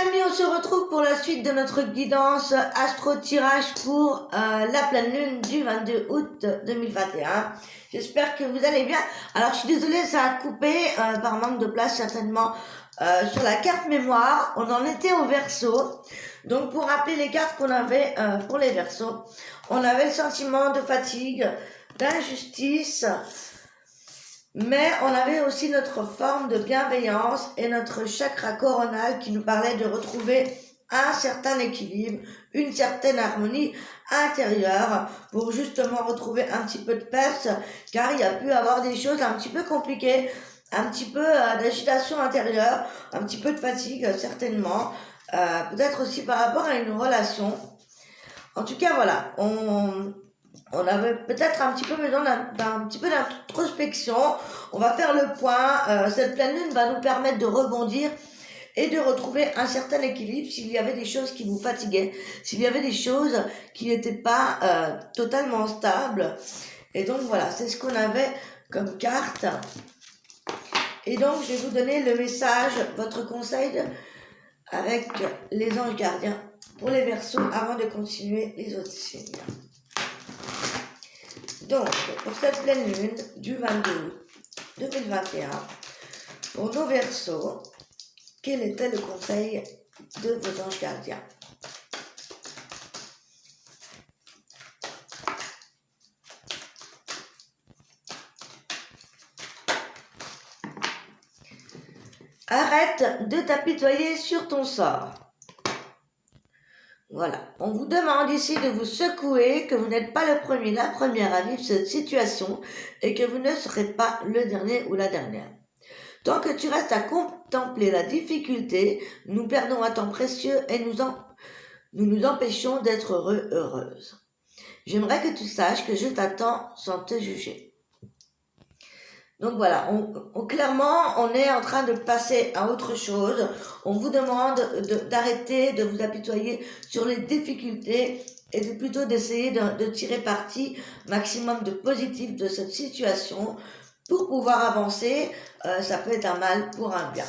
amis, on se retrouve pour la suite de notre guidance astro-tirage pour la pleine lune du 22 août 2021. J'espère que vous allez bien. Alors, je suis désolée, ça a coupé par manque de place certainement sur la carte mémoire. On en était au Verseau. Donc, pour rappeler les cartes qu'on avait pour les Verseaux, on avait le sentiment de fatigue, d'injustice, mais on avait aussi notre forme de bienveillance et notre chakra coronal qui nous parlait de retrouver un certain équilibre, une certaine harmonie intérieure pour justement retrouver un petit peu de peps, car il y a pu avoir des choses un petit peu compliquées, un petit peu d'agitation intérieure, un petit peu de fatigue certainement, peut-être aussi par rapport à une relation. En tout cas, voilà, on avait peut-être un petit peu besoin d'un petit peu d'introspection. On va faire le point. Cette pleine lune va nous permettre de rebondir et de retrouver un certain équilibre s'il y avait des choses qui vous fatiguaient, s'il y avait des choses qui n'étaient pas totalement stables. Et donc voilà, c'est ce qu'on avait comme carte. Et donc je vais vous donner le message, votre conseil avec les anges gardiens pour les Verseaux avant de continuer les autres signes. Donc, pour cette pleine lune du 22 août 2021, pour nos Verseaux, quel était le conseil de vos anges gardiens? Arrête de t'apitoyer sur ton sort. Voilà, on vous demande ici de vous secouer, que vous n'êtes pas le premier, la première à vivre cette situation et que vous ne serez pas le dernier ou la dernière. Tant que tu restes à contempler la difficulté, nous perdons un temps précieux et nous nous empêchons d'être heureux, heureuse. J'aimerais que tu saches que je t'attends sans te juger. Donc voilà, clairement, on est en train de passer à autre chose. On vous demande d'arrêter de vous apitoyer sur les difficultés et de plutôt d'essayer de tirer parti maximum de positif de cette situation pour pouvoir avancer. Ça peut être un mal pour un bien.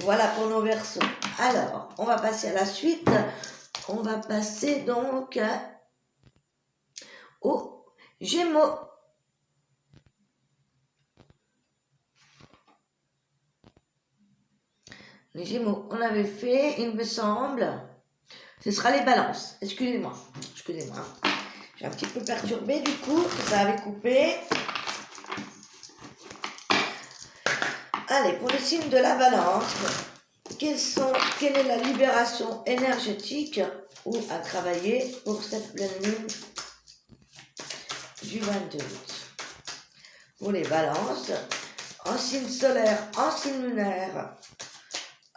Voilà pour nos Verseaux. Alors, on va passer à la suite. On va passer donc aux Gémeaux. Les Gémeaux, on avait fait, il me semble, ce sera les Balances. Excusez-moi. J'ai un petit peu perturbé du coup, ça avait coupé. Allez, pour le signe de la Balance, quelle est la libération énergétique ou à travailler pour cette pleine lune du 22 août? Pour les Balances, en signe solaire, en signe lunaire,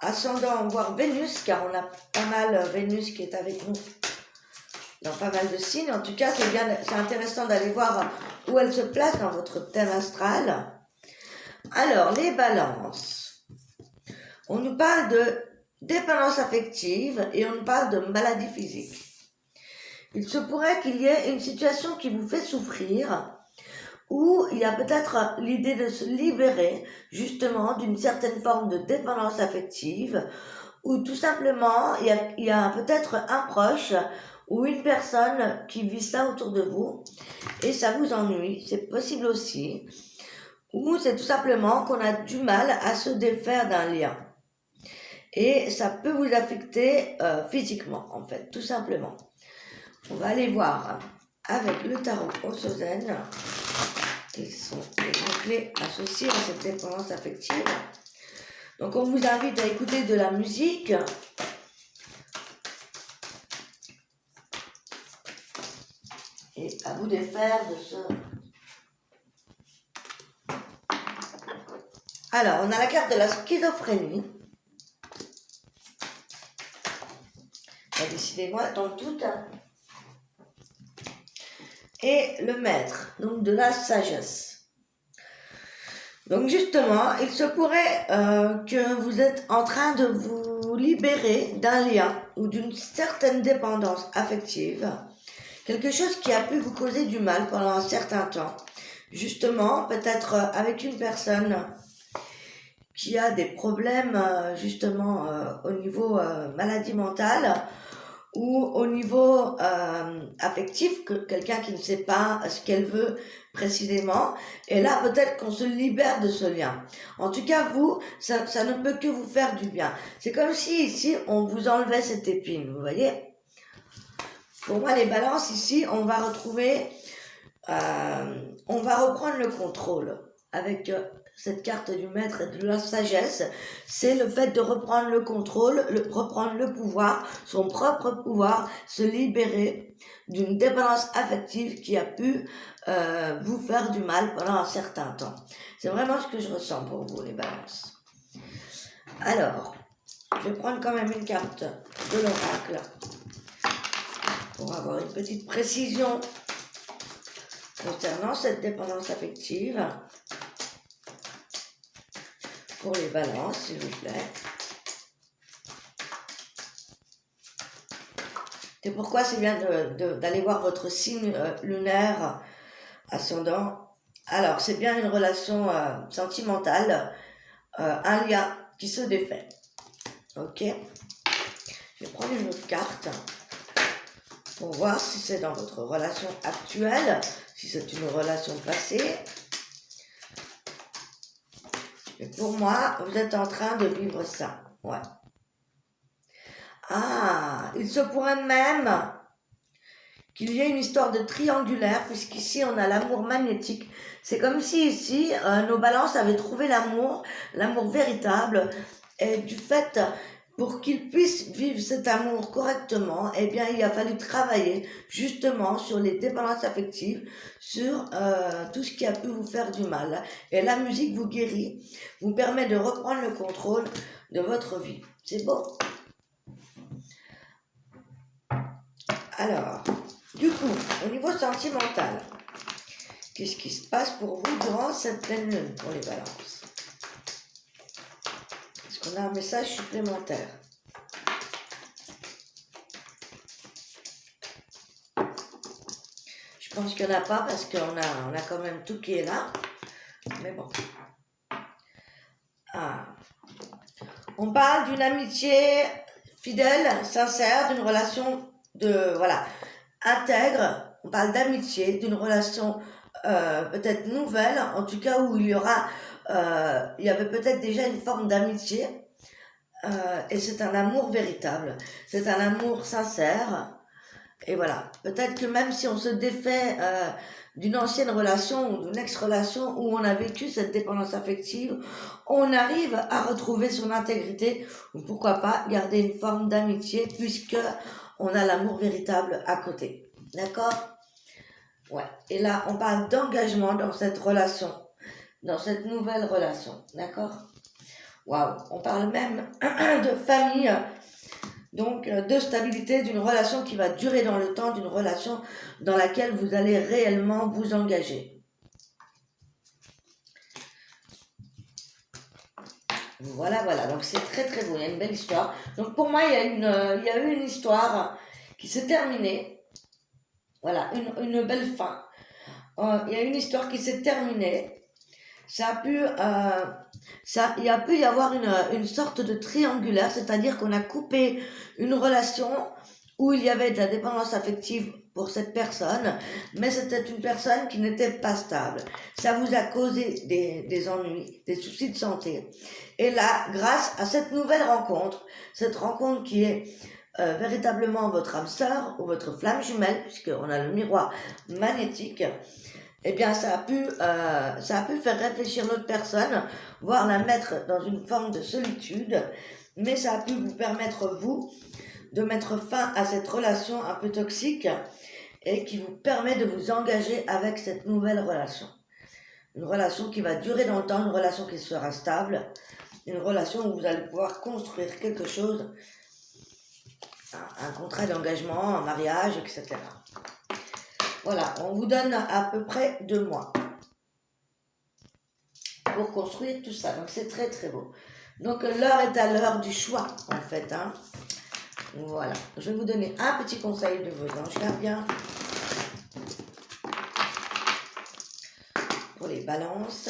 ascendant, voire Vénus, car on a pas mal Vénus qui est avec nous dans pas mal de signes. En tout cas, c'est intéressant d'aller voir où elle se place dans votre thème astral. Alors, les Balances. On nous parle de dépendance affective et on nous parle de maladie physique. Il se pourrait qu'il y ait une situation qui vous fait souffrir, où il y a peut-être l'idée de se libérer justement d'une certaine forme de dépendance affective, ou tout simplement il y a peut-être un proche ou une personne qui vit ça autour de vous et ça vous ennuie, c'est possible aussi, ou c'est tout simplement qu'on a du mal à se défaire d'un lien. Et ça peut vous affecter physiquement en fait, tout simplement. On va aller voir avec le tarot Osozen. Quelles sont les clés associées à cette dépendance affective? Donc on vous invite à écouter de la musique. Et à vous défaire de ce... Alors, on a la carte de la schizophrénie. Décidez-moi dans tout. Et le maître, donc de la sagesse. Donc justement, il se pourrait que vous êtes en train de vous libérer d'un lien ou d'une certaine dépendance affective, quelque chose qui a pu vous causer du mal pendant un certain temps. Justement, peut-être avec une personne qui a des problèmes justement au niveau maladie mentale ou au niveau affectif, que quelqu'un qui ne sait pas ce qu'elle veut précisément, et là peut-être qu'on se libère de ce lien. En tout cas, vous, ça ne peut que vous faire du bien. C'est comme si ici on vous enlevait cette épine, vous voyez. Pour moi, les balances ici, on va retrouver, on va reprendre le contrôle avec cette carte du maître et de la sagesse. C'est le fait de reprendre le contrôle, reprendre le pouvoir, son propre pouvoir, se libérer d'une dépendance affective qui a pu vous faire du mal pendant un certain temps. C'est vraiment ce que je ressens pour vous, les balances. Alors, je vais prendre quand même une carte de l'oracle pour avoir une petite précision concernant cette dépendance affective. Pour les balances, s'il vous plaît. C'est pourquoi c'est bien d'aller voir votre signe lunaire ascendant. Alors, c'est bien une relation sentimentale, un lien qui se défait. Ok. Je vais prendre une autre carte pour voir si c'est dans votre relation actuelle, si c'est une relation passée. Et pour moi, vous êtes en train de vivre ça. Ouais. Ah, il se pourrait même qu'il y ait une histoire de triangulaire, puisqu'ici on a l'amour magnétique. C'est comme si ici, nos balances avaient trouvé l'amour véritable, et du fait, pour qu'ils puissent vivre cet amour correctement, eh bien il a fallu travailler justement sur les dépendances affectives, sur tout ce qui a pu vous faire du mal. Et la musique vous guérit, vous permet de reprendre le contrôle de votre vie. C'est beau. Alors, du coup, au niveau sentimental, qu'est-ce qui se passe pour vous durant cette pleine lune pour les balances? Est-ce qu'on a un message supplémentaire? Je pense qu'il n'y en a pas parce qu'on a quand même tout qui est là. Mais bon. Ah. On parle d'une amitié fidèle, sincère, d'une relation intègre. On parle d'amitié, d'une relation peut-être nouvelle, en tout cas où il y avait peut-être déjà une forme d'amitié, et c'est un amour véritable, c'est un amour sincère, et voilà. Peut-être que même si on se défait d'une ancienne relation ou d'une ex-relation où on a vécu cette dépendance affective, on arrive à retrouver son intégrité, ou pourquoi pas garder une forme d'amitié puisque on a l'amour véritable à côté. D'accord? Ouais. Et là, on parle d'engagement dans cette relation, dans cette nouvelle relation. D'accord? Waouh. On parle même de famille, donc de stabilité, d'une relation qui va durer dans le temps, d'une relation dans laquelle vous allez réellement vous engager. Voilà, voilà. Donc c'est très très beau. Il y a une belle histoire. Donc pour moi, il y a eu une histoire qui s'est terminée. Voilà, une belle fin. Il y a une histoire qui s'est terminée. Il a pu y avoir une sorte de triangulaire, c'est-à-dire qu'on a coupé une relation où il y avait de la dépendance affective pour cette personne, mais c'était une personne qui n'était pas stable. Ça vous a causé des ennuis, des soucis de santé. Et là, grâce à cette nouvelle rencontre, cette rencontre qui est véritablement votre âme sœur ou votre flamme jumelle, puisqu'on a le miroir magnétique, eh bien ça a pu faire réfléchir l'autre personne, voire la mettre dans une forme de solitude, mais ça a pu vous permettre, vous, de mettre fin à cette relation un peu toxique et qui vous permet de vous engager avec cette nouvelle relation. Une relation qui va durer dans le temps, une relation qui sera stable, une relation où vous allez pouvoir construire quelque chose, un contrat d'engagement, un mariage, etc. Voilà, on vous donne à peu près 2 mois pour construire tout ça. Donc c'est très très beau. Donc l'heure est à l'heure du choix en fait. Hein. Voilà, je vais vous donner un petit conseil de vos anges gardiens pour les balances.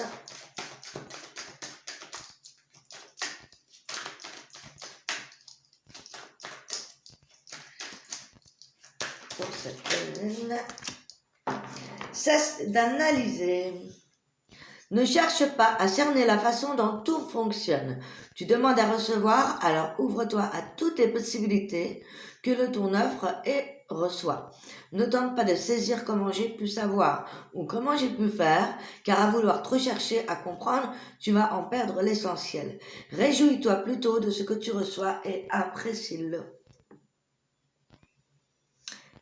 pour cette lune. Cesse d'analyser. Ne cherche pas à cerner la façon dont tout fonctionne. Tu demandes à recevoir, alors ouvre-toi à toutes les possibilités que le ton offre et reçoit. Ne tente pas de saisir comment j'ai pu savoir ou comment j'ai pu faire, car à vouloir trop chercher à comprendre, tu vas en perdre l'essentiel. Réjouis-toi plutôt de ce que tu reçois et apprécie-le.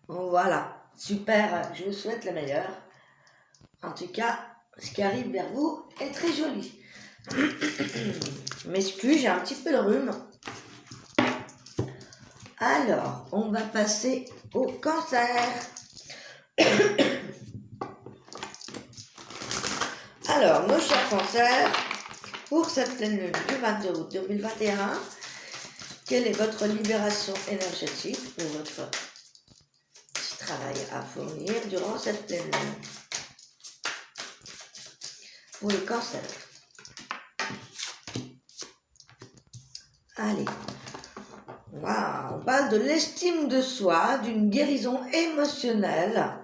Voilà, super, je vous souhaite le meilleur. En tout cas, ce qui arrive vers vous est très joli. M'excuse, j'ai un petit peu le rhume. Alors, on va passer au cancer. Alors, nos chers cancers, pour cette pleine lune du 22 août 2021, quelle est votre libération énergétique ou votre travail à fournir durant cette pleine lune? Pour les cancers. Allez. Wow, on parle de l'estime de soi, d'une guérison émotionnelle.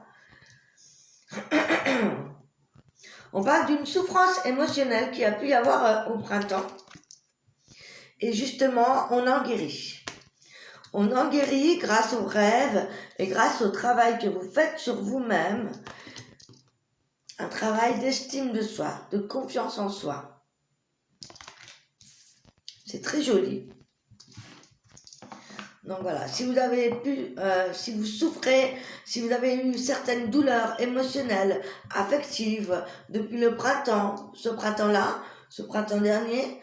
On parle d'une souffrance émotionnelle qui a pu y avoir au printemps. Et justement, on en guérit. On en guérit grâce aux rêves et grâce au travail que vous faites sur vous-même. Un travail d'estime de soi, de confiance en soi. C'est très joli. Donc voilà, si vous avez si vous souffrez, si vous avez eu certaines douleurs émotionnelles, affectives depuis le printemps, ce printemps-là, ce printemps dernier,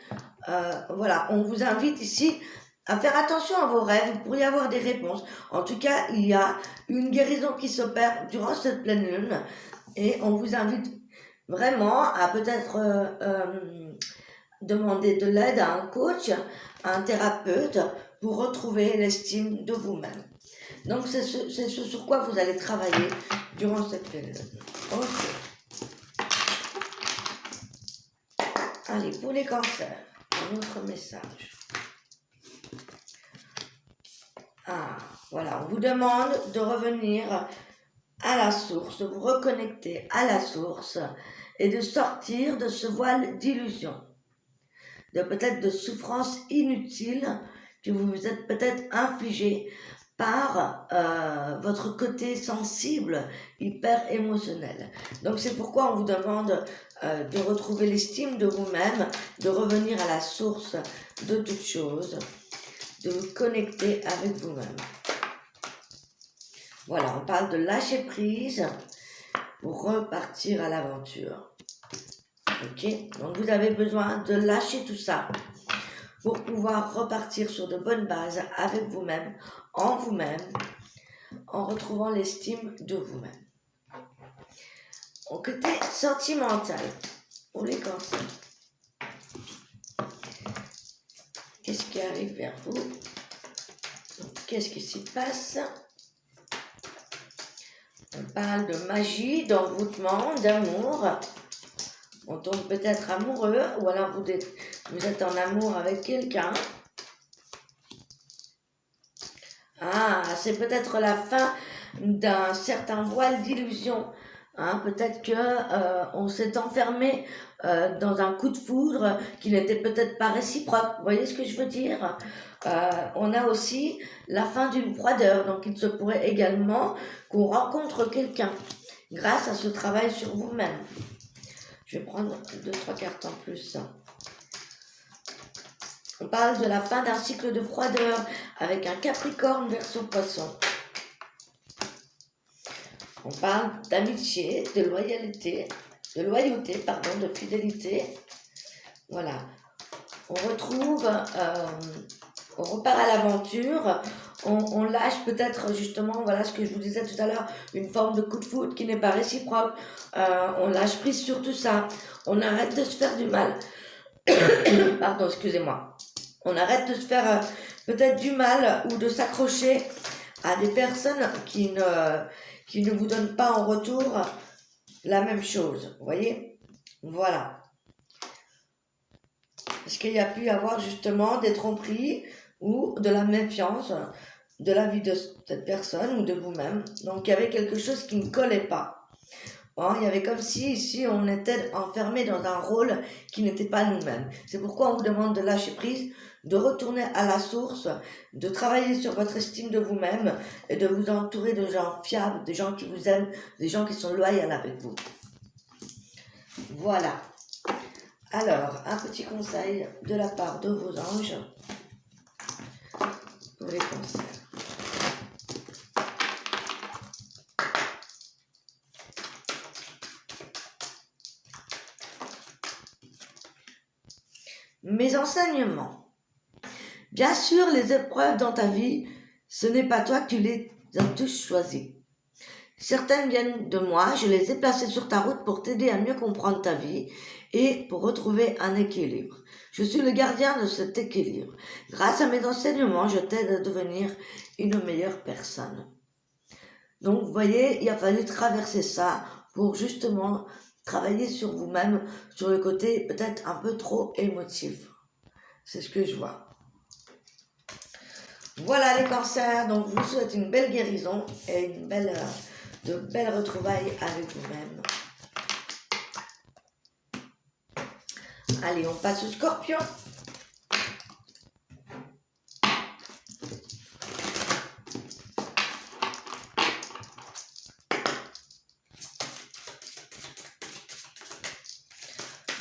voilà, on vous invite ici à faire attention à vos rêves, vous pourriez avoir des réponses. En tout cas, il y a une guérison qui s'opère durant cette pleine lune et on vous invite vraiment à peut-être demander de l'aide à un coach, à un thérapeute pour retrouver l'estime de vous-même. Donc c'est ce sur quoi vous allez travailler durant cette pleine lune. Ok. Allez, pour les cancers, un autre message. Ah, voilà, on vous demande de revenir à la source, de vous reconnecter à la source et de sortir de ce voile d'illusion, peut-être de souffrances inutiles que vous vous êtes peut-être infligées par votre côté sensible, hyper émotionnel. Donc c'est pourquoi on vous demande de retrouver l'estime de vous-même, de revenir à la source de toute chose, de vous connecter avec vous-même. Voilà, on parle de lâcher prise pour repartir à l'aventure. Ok, donc vous avez besoin de lâcher tout ça pour pouvoir repartir sur de bonnes bases avec vous-même, en retrouvant l'estime de vous-même. Au côté sentimental, pour les cancers, qu'est-ce qui arrive vers vous? Qu'est-ce qui s'y passe? On parle de magie, d'envoûtement, d'amour. On tombe peut-être amoureux, ou alors vous êtes en amour avec quelqu'un. Ah, c'est peut-être la fin d'un certain voile d'illusion. Hein, peut-être que on s'est enfermé dans un coup de foudre qui n'était peut-être pas réciproque. Vous voyez ce que je veux dire? On a aussi la fin d'une froideur. Donc il se pourrait également qu'on rencontre quelqu'un grâce à ce travail sur vous-même. Je vais prendre 2-3 cartes en plus. On parle de la fin d'un cycle de froideur avec un Capricorne version Poisson. On parle d'amitié, de loyauté, de fidélité. Voilà. On repart à l'aventure. On lâche peut-être justement, voilà ce que je vous disais tout à l'heure, une forme de coup de foudre qui n'est pas réciproque. On lâche prise sur tout ça. On arrête de se faire du mal. Pardon, excusez-moi. On arrête de se faire peut-être du mal ou de s'accrocher à des personnes qui ne vous donnent pas en retour la même chose. Vous voyez? Voilà. Parce qu'il y a pu y avoir justement des tromperies ou de la méfiance de la vie de cette personne ou de vous-même. Donc il y avait quelque chose qui ne collait pas. Bon, il y avait comme si ici on était enfermé dans un rôle qui n'était pas nous-mêmes. C'est pourquoi on vous demande de lâcher prise, de retourner à la source, de travailler sur votre estime de vous-même et de vous entourer de gens fiables, de gens qui vous aiment, des gens qui sont loyaux avec vous. Voilà. Alors, un petit conseil de la part de vos anges pour les cancers. Mes enseignements. Bien sûr, les épreuves dans ta vie, ce n'est pas toi qui les as tous choisies. Certaines viennent de moi, je les ai placées sur ta route pour t'aider à mieux comprendre ta vie et pour retrouver un équilibre. Je suis le gardien de cet équilibre. Grâce à mes enseignements, je t'aide à devenir une meilleure personne. Donc, vous voyez, il a fallu traverser ça pour justement travailler sur vous-même, sur le côté peut-être un peu trop émotif. C'est ce que je vois. Voilà les cancers, donc je vous souhaite une belle guérison et de belles retrouvailles avec vous-même. Allez, on passe au scorpion.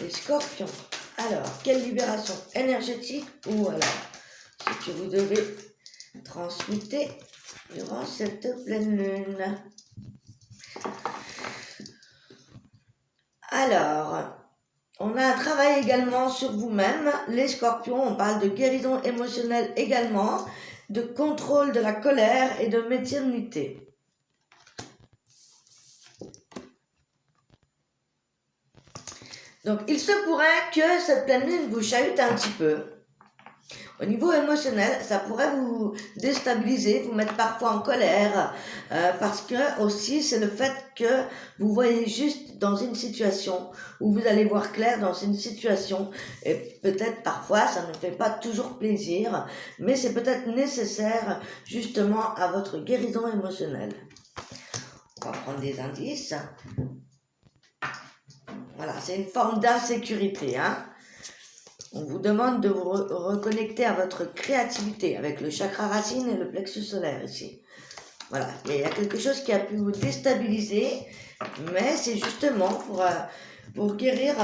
Les scorpions. Alors, quelle libération énergétique ou alors ce que vous devez transmuter durant cette pleine lune. Alors, on a un travail également sur vous-même. Les scorpions, on parle de guérison émotionnelle également, de contrôle de la colère et de médiumnité. Donc, il se pourrait que cette pleine lune vous chahute un petit peu. Au niveau émotionnel, ça pourrait vous déstabiliser, vous mettre parfois en colère, parce que aussi c'est le fait que vous voyez juste dans une situation où vous allez voir clair dans une situation, et peut-être parfois ça ne fait pas toujours plaisir, mais c'est peut-être nécessaire justement à votre guérison émotionnelle. On va prendre des indices. Voilà, c'est une forme d'insécurité, hein. On vous demande de vous reconnecter à votre créativité avec le chakra racine et le plexus solaire ici. Voilà, il y a quelque chose qui a pu vous déstabiliser, mais c'est justement pour guérir,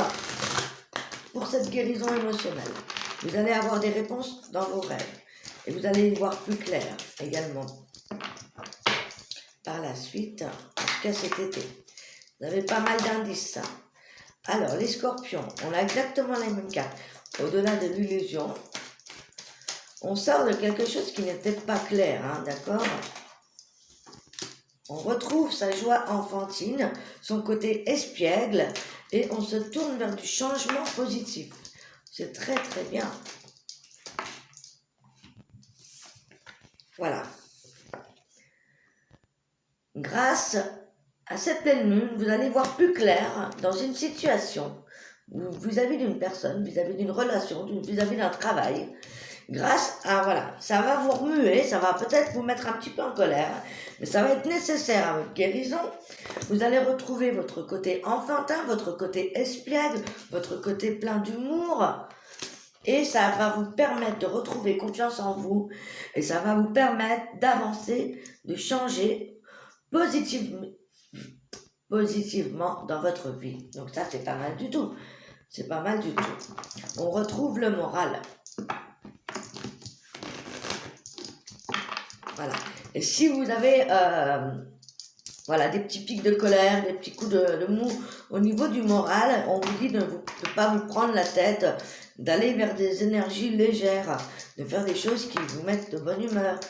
pour cette guérison émotionnelle. Vous allez avoir des réponses dans vos rêves et vous allez y voir plus clair également. Par la suite, en tout cas cet été, vous avez pas mal d'indices. Alors, les scorpions, on a exactement la même carte. Au-delà de l'illusion, on sort de quelque chose qui n'était pas clair, hein, d'accord? On retrouve sa joie enfantine, son côté espiègle, et on se tourne vers du changement positif. C'est très très bien. Voilà. Grâce à cette pleine lune, vous allez voir plus clair dans une situation vis-à-vis d'une personne, vis-à-vis d'une relation, vis-à-vis d'un travail. Grâce à, voilà, ça va vous remuer, ça va peut-être vous mettre un petit peu en colère, mais ça va être nécessaire à votre guérison. Vous allez retrouver votre côté enfantin, votre côté espiègle, votre côté plein d'humour, et ça va vous permettre de retrouver confiance en vous, et ça va vous permettre d'avancer, de changer positivement dans votre vie. Donc ça, c'est pas mal du tout. C'est pas mal du tout. On retrouve le moral. Voilà. Et si vous avez voilà, des petits pics de colère, des petits coups de mou au niveau du moral, on vous dit de ne pas vous prendre la tête, d'aller vers des énergies légères, de faire des choses qui vous mettent de bonne humeur,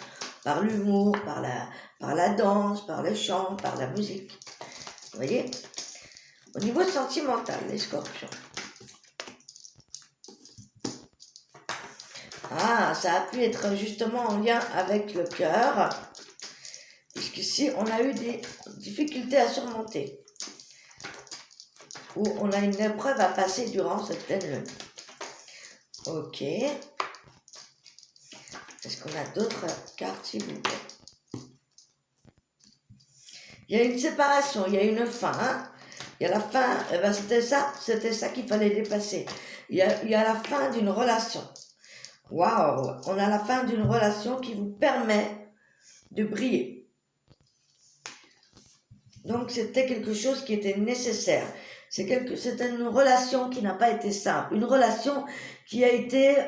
par l'humour, par la danse, par le chant, par la musique. Vous voyez? Au niveau sentimental, les scorpions. Ah, ça a pu être justement en lien avec le cœur, puisqu'ici on a eu des difficultés à surmonter, ou on a une épreuve à passer durant cette pleine lune. Ok. Est-ce qu'on a d'autres cartes, s'il vous plaît? Il y a une séparation, il y a une fin. Hein. Il y a la fin, eh ben c'était ça qu'il fallait dépasser. Il y a la fin d'une relation. Waouh, on a la fin d'une relation qui vous permet de briller. Donc c'était quelque chose qui était nécessaire. C'était une relation qui n'a pas été simple, une relation qui a été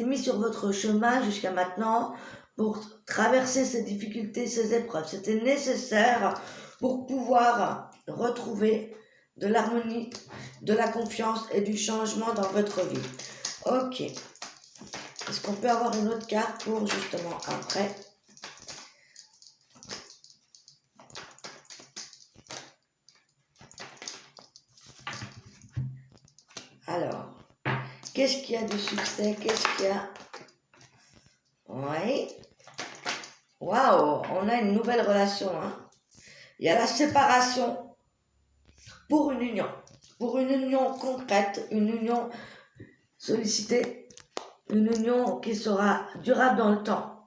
mise sur votre chemin jusqu'à maintenant pour traverser ces difficultés, ces épreuves. C'était nécessaire pour pouvoir retrouver de l'harmonie, de la confiance et du changement dans votre vie. Ok. Est-ce qu'on peut avoir une autre carte pour justement après? Alors, qu'est-ce qu'il y a de succès? Qu'est-ce qu'il y a? Oui. Waouh, on a une nouvelle relation. Hein. Il y a la séparation pour une union concrète, une union sollicitée, une union qui sera durable dans le temps,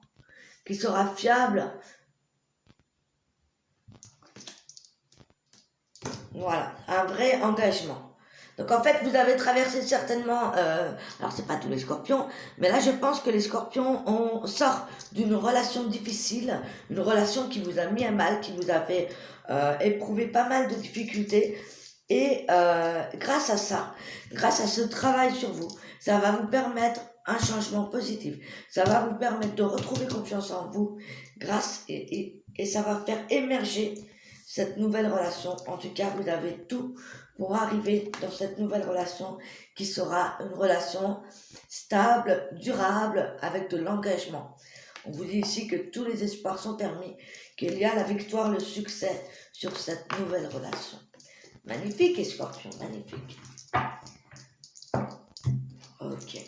qui sera fiable. Voilà, un vrai engagement. Donc en fait, vous avez traversé certainement, alors c'est pas tous les scorpions, mais là je pense que les scorpions, on sort d'une relation difficile, une relation qui vous a mis à mal, qui vous a fait éprouver pas mal de difficultés. Et grâce à ça, grâce à ce travail sur vous, ça va vous permettre un changement positif. Ça va vous permettre de retrouver confiance en vous grâce et ça va faire émerger cette nouvelle relation. En tout cas, vous avez tout pour arriver dans cette nouvelle relation qui sera une relation stable, durable, avec de l'engagement. On vous dit ici que tous les espoirs sont permis, qu'il y a la victoire, le succès sur cette nouvelle relation. Magnifique, les scorpions, magnifique. Ok.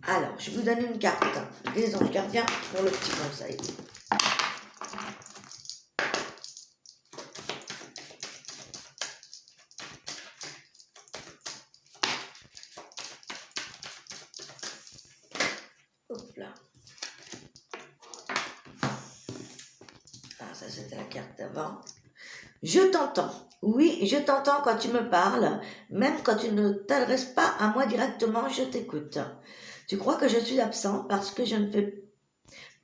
Alors, je vous donne une carte des anges gardiens pour le petit conseil. Hop là. Ah, ça c'était la carte d'avant. Je t'entends. Oui, je t'entends quand tu me parles, même quand tu ne t'adresses pas à moi directement, je t'écoute. Tu crois que je suis absent parce que je ne fais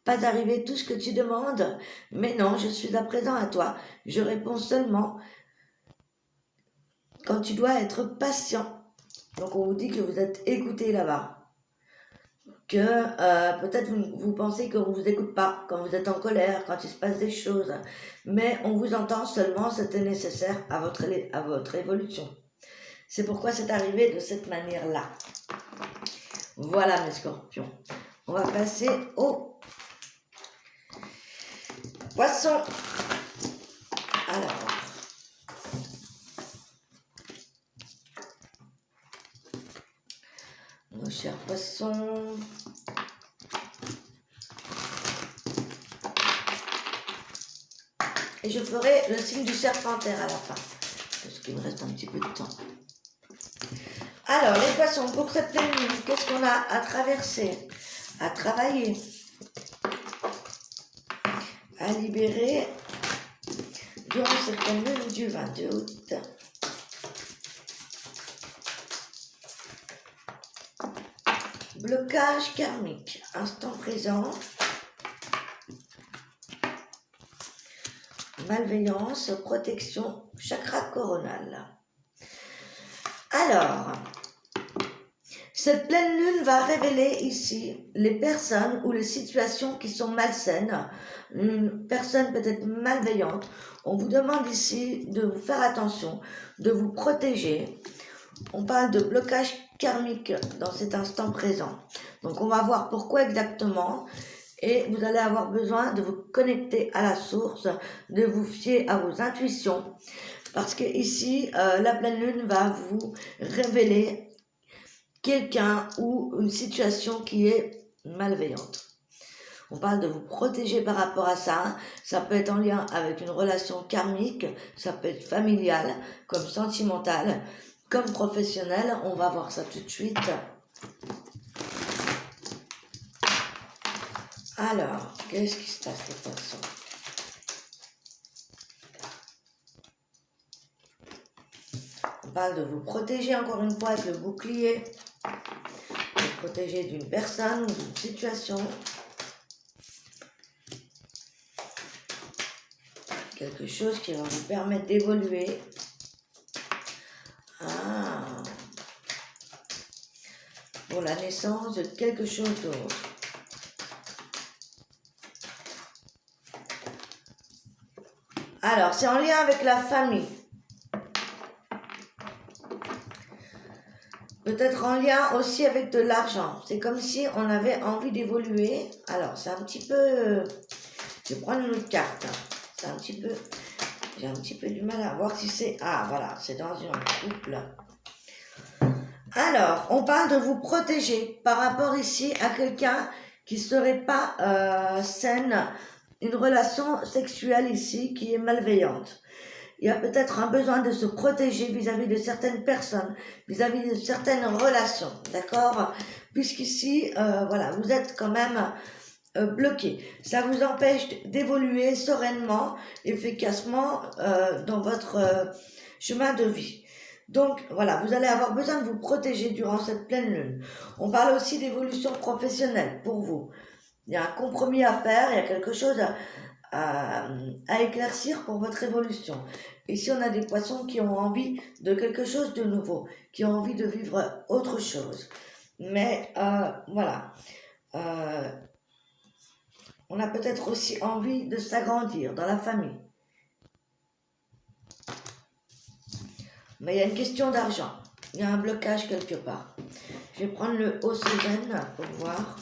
pas arriver tout ce que tu demandes, mais non, je suis à présent à toi. Je réponds seulement quand tu dois être patient. Donc on vous dit que vous êtes écouté là-bas. Que peut-être vous pensez qu'on ne vous écoute pas quand vous êtes en colère, quand il se passe des choses, mais on vous entend seulement, c'était nécessaire à votre évolution. C'est pourquoi c'est arrivé de cette manière-là. Voilà mes scorpions. On va passer aux poissons. Alors, nos chers poissons. Et je ferai le signe du serpentaire à la fin, parce qu'il me reste un petit peu de temps. Alors, les poissons, pour cette pleine lune, qu'est-ce qu'on a à traverser, à travailler, à libérer durant cette pleine lune du 22 août? Blocage karmique, instant présent. Malveillance, protection, chakra coronal. Alors, cette pleine lune va révéler ici les personnes ou les situations qui sont malsaines, une personne peut-être malveillante. On vous demande ici de vous faire attention, de vous protéger. On parle de blocage karmique dans cet instant présent. Donc on va voir pourquoi exactement. Et vous allez avoir besoin de vous connecter à la source, de vous fier à vos intuitions. Parce que ici, la pleine lune va vous révéler quelqu'un ou une situation qui est malveillante. On parle de vous protéger par rapport à ça. Ça peut être en lien avec une relation karmique, ça peut être familiale, comme sentimentale, comme professionnelle. On va voir ça tout de suite. Alors, qu'est-ce qui se passe de toute façon? On parle de vous protéger encore une fois avec le bouclier. Vous protéger d'une personne ou d'une situation. Quelque chose qui va vous permettre d'évoluer. Pour la naissance de quelque chose d'autre. Alors, c'est en lien avec la famille. Peut-être en lien aussi avec de l'argent. C'est comme si on avait envie d'évoluer. Alors, c'est un petit peu... Je vais prendre une autre carte. C'est un petit peu... J'ai un petit peu du mal à voir si c'est... Ah, voilà, c'est dans un couple. Alors, on parle de vous protéger par rapport ici à quelqu'un qui ne serait pas saine, une relation sexuelle ici qui est malveillante. Il y a peut-être un besoin de se protéger vis-à-vis de certaines personnes, vis-à-vis de certaines relations, d'accord? Puisqu'ici, voilà, vous êtes quand même bloqué. Ça vous empêche d'évoluer sereinement, efficacement dans votre chemin de vie. Donc voilà, vous allez avoir besoin de vous protéger durant cette pleine lune. On parle aussi d'évolution professionnelle pour vous. Il y a un compromis à faire, il y a quelque chose à éclaircir pour votre évolution. Ici, on a des poissons qui ont envie de quelque chose de nouveau, qui ont envie de vivre autre chose. Mais voilà, on a peut-être aussi envie de s'agrandir dans la famille. Mais il y a une question d'argent. Il y a un blocage quelque part. Je vais prendre le haut Cézanne pour voir.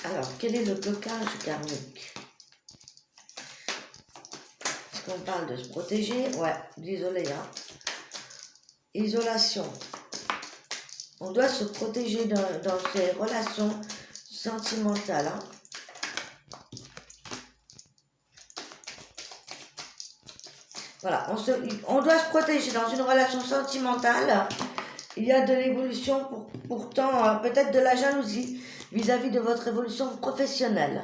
Alors, quel est le blocage karmique? Est-ce qu'on parle de se protéger? Ouais, d'isoler. Hein. Isolation. On doit se protéger dans ces relations sentimentales. Hein. Voilà, on doit se protéger dans une relation sentimentale. Il y a de l'évolution, pourtant peut-être de la jalousie vis-à-vis de votre évolution professionnelle.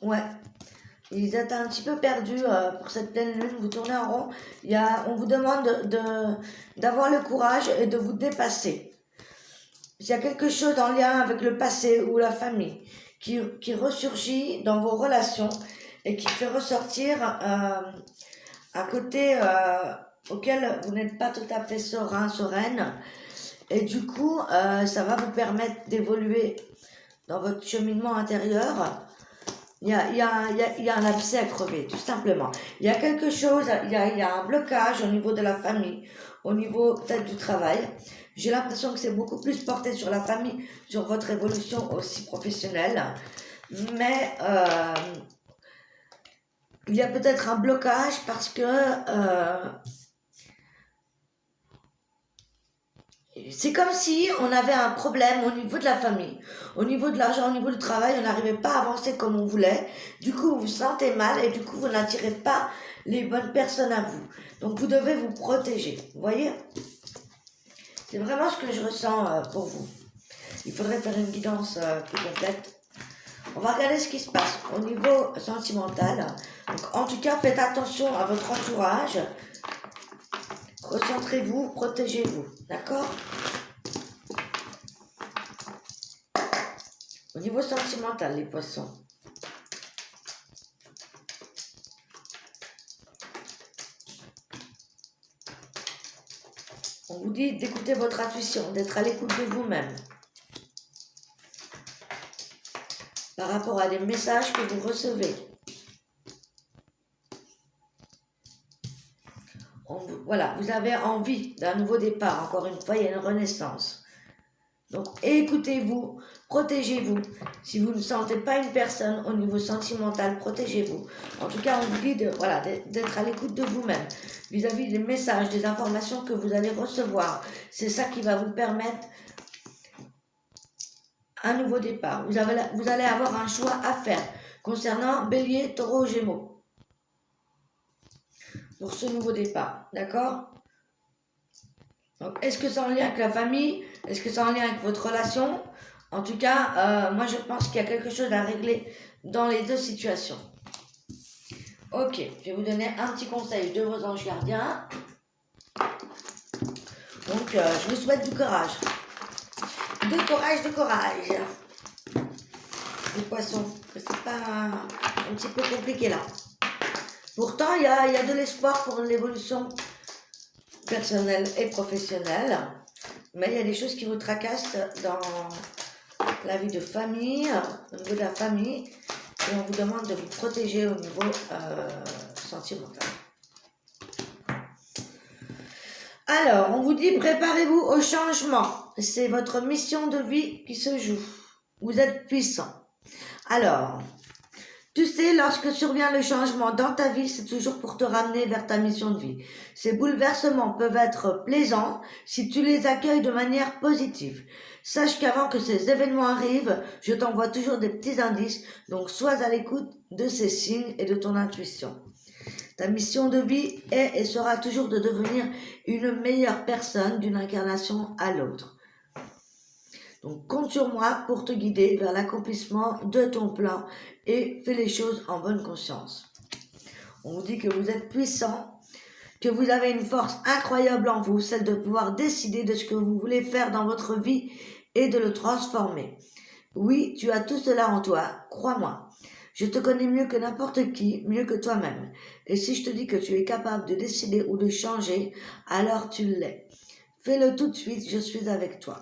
Ouais, vous êtes un petit peu perdu pour cette pleine lune, vous tournez en rond. On vous demande d'avoir le courage et de vous dépasser. S'il y a quelque chose en lien avec le passé ou la famille qui ressurgit dans vos relations et qui fait ressortir un côté auquel vous n'êtes pas tout à fait sereine. Et du coup, ça va vous permettre d'évoluer dans votre cheminement intérieur. Il y a un abcès à crever, tout simplement. Il y a quelque chose, il y a un blocage au niveau de la famille, au niveau peut-être du travail. J'ai l'impression que c'est beaucoup plus porté sur la famille, sur votre évolution aussi professionnelle. Mais il y a peut-être un blocage parce que c'est comme si on avait un problème au niveau de la famille, au niveau de l'argent, au niveau du travail, on n'arrivait pas à avancer comme on voulait. Du coup, vous vous sentez mal et du coup, vous n'attirez pas les bonnes personnes à vous. Donc, vous devez vous protéger. Vous voyez? C'est vraiment ce que je ressens pour vous. Il faudrait faire une guidance plus complète. On va regarder ce qui se passe au niveau sentimental. Donc, en tout cas, faites attention à votre entourage. Recentrez-vous, protégez-vous. D'accord? Au niveau sentimental, les poissons. On vous dit d'écouter votre intuition, d'être à l'écoute de vous-même. Par rapport à des messages que vous recevez. Voilà, vous avez envie d'un nouveau départ. Encore une fois, il y a une renaissance. Donc, écoutez-vous, protégez-vous. Si vous ne sentez pas une personne au niveau sentimental, protégez-vous. En tout cas, on vous dit d'être à l'écoute de vous-même vis-à-vis des messages, des informations que vous allez recevoir. C'est ça qui va vous permettre un nouveau départ. Vous allez avoir un choix à faire concernant Bélier, Taureau, Gémeaux. Pour ce nouveau départ, d'accord? Donc, est-ce que c'est en lien avec la famille? Est-ce que c'est en lien avec votre relation? En tout cas, moi je pense qu'il y a quelque chose à régler dans les deux situations. Ok, je vais vous donner un petit conseil de vos anges gardiens. Donc, je vous souhaite du courage. De courage, de courage. Les poissons, c'est pas un petit peu compliqué là. Pourtant, il y a de l'espoir pour l'évolution personnelle et professionnelle. Mais il y a des choses qui vous tracassent dans la vie de famille, au niveau de la famille. Et on vous demande de vous protéger au niveau sentimental. Alors, on vous dit préparez-vous au changement. C'est votre mission de vie qui se joue. Vous êtes puissant. Alors, tu sais, lorsque survient le changement dans ta vie, c'est toujours pour te ramener vers ta mission de vie. Ces bouleversements peuvent être plaisants si tu les accueilles de manière positive. Sache qu'avant que ces événements arrivent, je t'envoie toujours des petits indices, donc sois à l'écoute de ces signes et de ton intuition. Ta mission de vie est et sera toujours de devenir une meilleure personne d'une incarnation à l'autre. Donc compte sur moi pour te guider vers l'accomplissement de ton plan et fais les choses en bonne conscience. On vous dit que vous êtes puissant, que vous avez une force incroyable en vous, celle de pouvoir décider de ce que vous voulez faire dans votre vie et de le transformer. Oui, tu as tout cela en toi, crois-moi. Je te connais mieux que n'importe qui, mieux que toi-même. Et si je te dis que tu es capable de décider ou de changer, alors tu l'es. Fais-le tout de suite, je suis avec toi.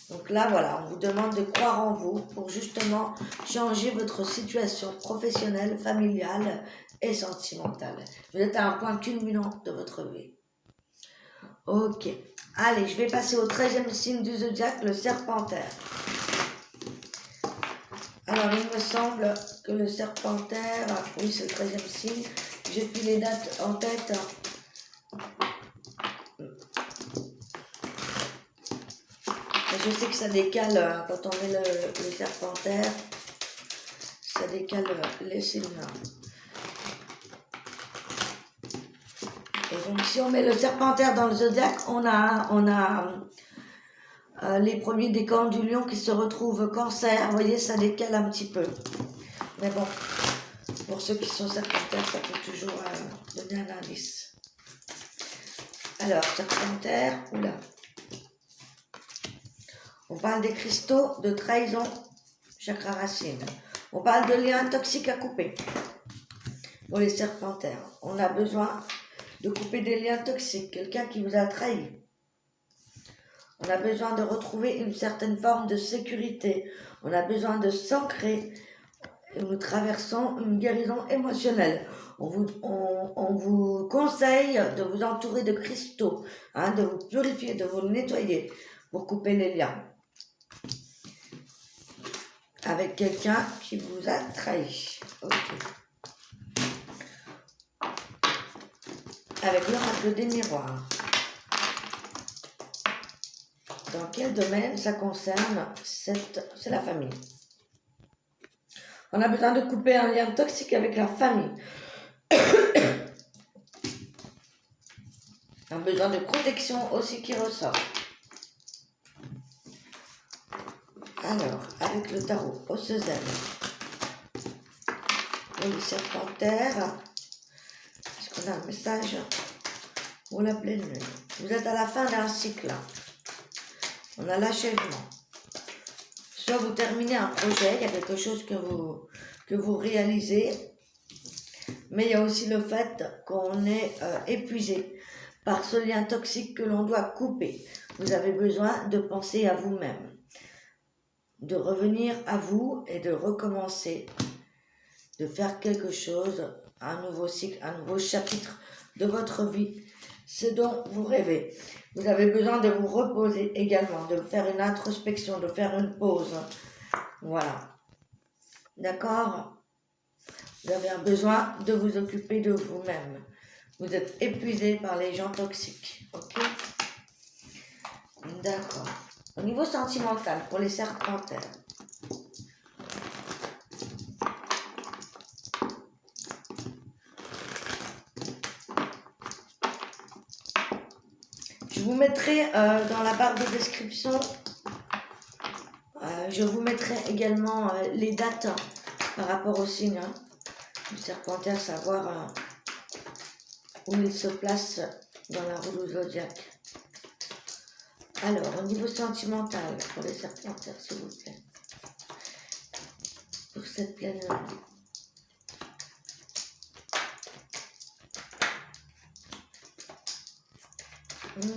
Donc là, voilà, on vous demande de croire en vous pour justement changer votre situation professionnelle, familiale et sentimentale. Vous êtes à un point culminant de votre vie. Ok. Allez, je vais passer au 13e signe du zodiaque, le serpentaire. Alors, il me semble que le serpentaire, oui, c'est le 13e signe. J'ai plus les dates en tête. Je sais que ça décale quand on met le serpentaire. Ça décale les signes. Et donc, si on met le serpentaire dans le zodiaque, on a les premiers décans du lion qui se retrouvent cancer. Vous voyez, ça décale un petit peu. Mais bon, pour ceux qui sont serpentaires, ça peut toujours donner un indice. Alors, serpentaire, oula. On parle des cristaux de trahison, chakra racine. On parle de liens toxiques à couper. Pour les serpentaires, on a besoin de couper des liens toxiques, quelqu'un qui vous a trahi. On a besoin de retrouver une certaine forme de sécurité. On a besoin de s'ancrer. Nous traversons une guérison émotionnelle. On vous conseille de vous entourer de cristaux, de vous purifier, de vous nettoyer pour couper les liens avec quelqu'un qui vous a trahi. Okay. Avec l'oracle des miroirs. Dans quel domaine ça concerne? C'est la famille. On a besoin de couper un lien toxique avec la famille. On a besoin de protection aussi qui ressort. Alors, avec le tarot, Ossezen. Oui, serpentaire. Est-ce qu'on a un message pour la pleine lune? Vous êtes à la fin d'un cycle. On a l'achèvement. Soit vous terminez un projet, il y a quelque chose que vous réalisez, mais il y a aussi le fait qu'on est épuisé par ce lien toxique que l'on doit couper. Vous avez besoin de penser à vous-même, de revenir à vous et de recommencer, de faire quelque chose, un nouveau cycle, un nouveau chapitre de votre vie, ce dont vous rêvez. Vous avez besoin de vous reposer également, de faire une introspection, de faire une pause. Voilà. D'accord? Vous avez un besoin de vous occuper de vous-même. Vous êtes épuisé par les gens toxiques. Ok? D'accord. Au niveau sentimental, pour les serpentaires. Je vous mettrai dans la barre de description, je vous mettrai également les dates par rapport au signe du Serpentaire, savoir où il se place dans la roue du zodiaque. Alors, au niveau sentimental, pour les Serpentaires, s'il vous plaît, pour cette pleine lune.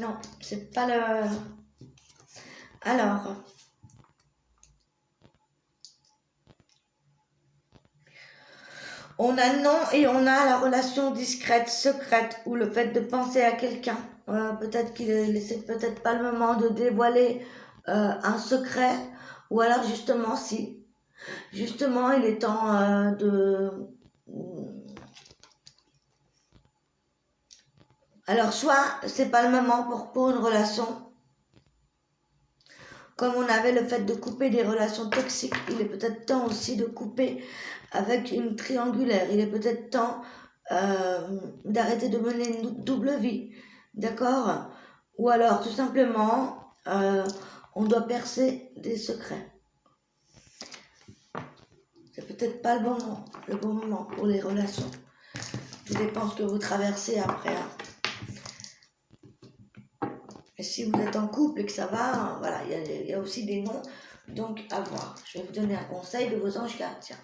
Non, c'est pas le... Alors, on a non et on a la relation discrète, secrète, ou le fait de penser à quelqu'un. Peut-être qu'il laissait peut-être pas le moment de dévoiler un secret, ou alors justement si. Justement, il est temps de... Alors, soit c'est pas le moment pour une relation, comme on avait le fait de couper des relations toxiques, il est peut-être temps aussi de couper avec une triangulaire. Il est peut-être temps d'arrêter de mener une double vie, d'accord? Ou alors, tout simplement, on doit percer des secrets. C'est peut-être pas le bon moment pour les relations. Tout dépend ce que vous traversez après. Et si vous êtes en couple et que ça va, voilà, il y a aussi des noms, donc à voir. Je vais vous donner un conseil de vos anges gardiens.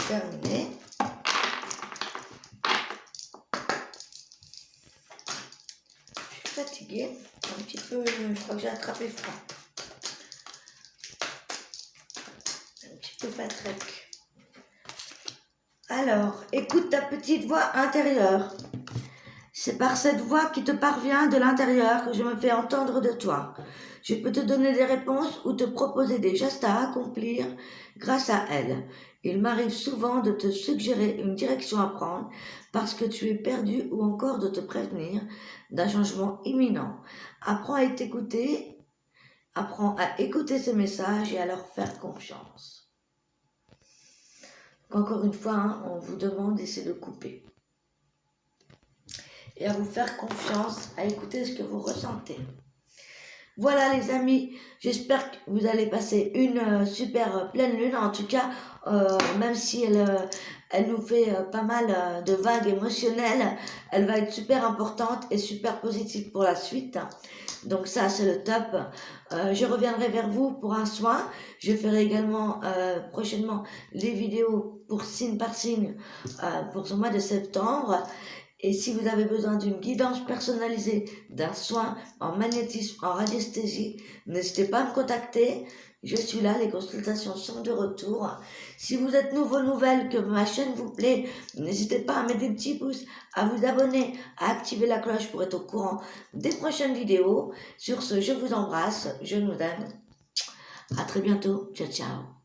Terminé. Je suis fatiguée, un petit peu, je crois que j'ai attrapé froid. Un petit peu patraque. Alors, écoute ta petite voix intérieure. C'est par cette voix qui te parvient de l'intérieur que je me fais entendre de toi. Je peux te donner des réponses ou te proposer des gestes à accomplir grâce à elle. Il m'arrive souvent de te suggérer une direction à prendre parce que tu es perdu ou encore de te prévenir d'un changement imminent. Apprends à t'écouter, apprends à écouter ces messages et à leur faire confiance. Encore une fois, on vous demande d'essayer de couper. Et à vous faire confiance, à écouter ce que vous ressentez. Voilà les amis, j'espère que vous allez passer une super pleine lune. En tout cas, même si elle nous fait pas mal de vagues émotionnelles, elle va être super importante et super positive pour la suite. Donc ça, c'est le top. Je reviendrai vers vous pour un soin. Je ferai également prochainement les vidéos pour signe par signe pour ce mois de septembre. Et si vous avez besoin d'une guidance personnalisée, d'un soin en magnétisme, en radiesthésie, n'hésitez pas à me contacter. Je suis là, les consultations sont de retour. Si vous êtes nouvelle, que ma chaîne vous plaît, n'hésitez pas à mettre des petits pouces, à vous abonner, à activer la cloche pour être au courant des prochaines vidéos. Sur ce, je vous embrasse, je vous aime. À très bientôt. Ciao, ciao.